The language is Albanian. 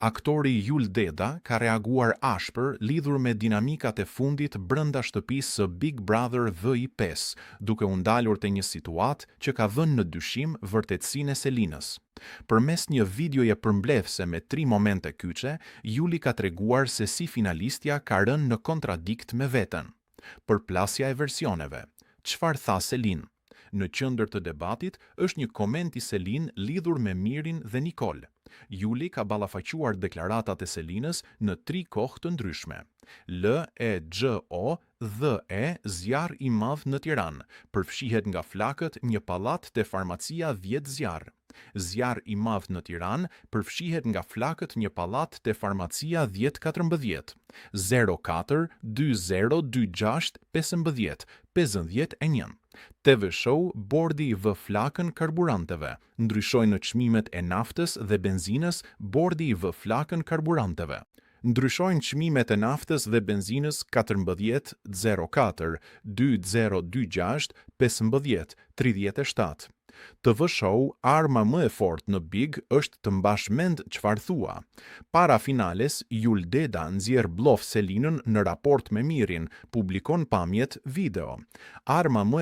Aktori Yul Deda ka reaguar ashpër lidhur me dinamikat e fundit brenda shtëpisë së Big Brother VI5, duke u ndalur te një situatë që ka vënë në dyshim vërtetësinë e Selinës. Përmes një videoje përmbledhse me 3 momente kyçe, Yuli ka treguar se si finalistja ka rënë në kontradikt me veten. Përplasja e versioneve. Çfarë tha Selin? Në qendër të debatit është një koment i Selin lidhur me Mirin dhe Nicole. Yuli ka ballafaquar deklaratat e Selinës në 3 kohë të ndryshme. LEXO dhe zjarr i madh në Tiranë, përfshihet nga flakët një pallat te farmacia 10 zjarr. Zjarr i madh në Tiranë përfshihet nga flakët një pallat te farmacia 1014. 04 2026 15 51. TV Show bordi i vë flakën karburanteve. Ndryshojnë çmimet e naftës dhe benzinës, bordi i vë flakën karburanteve. Ndryshojnë çmimet e naftës dhe benzinës 14 04 2026 15 37. TV Show, arma më e fortë në Big është të mbash mend çfarë thua. Para finales, Yul Deda nxjerr blof Selinën në raport me Mirin, publikon pamjet video. Arma më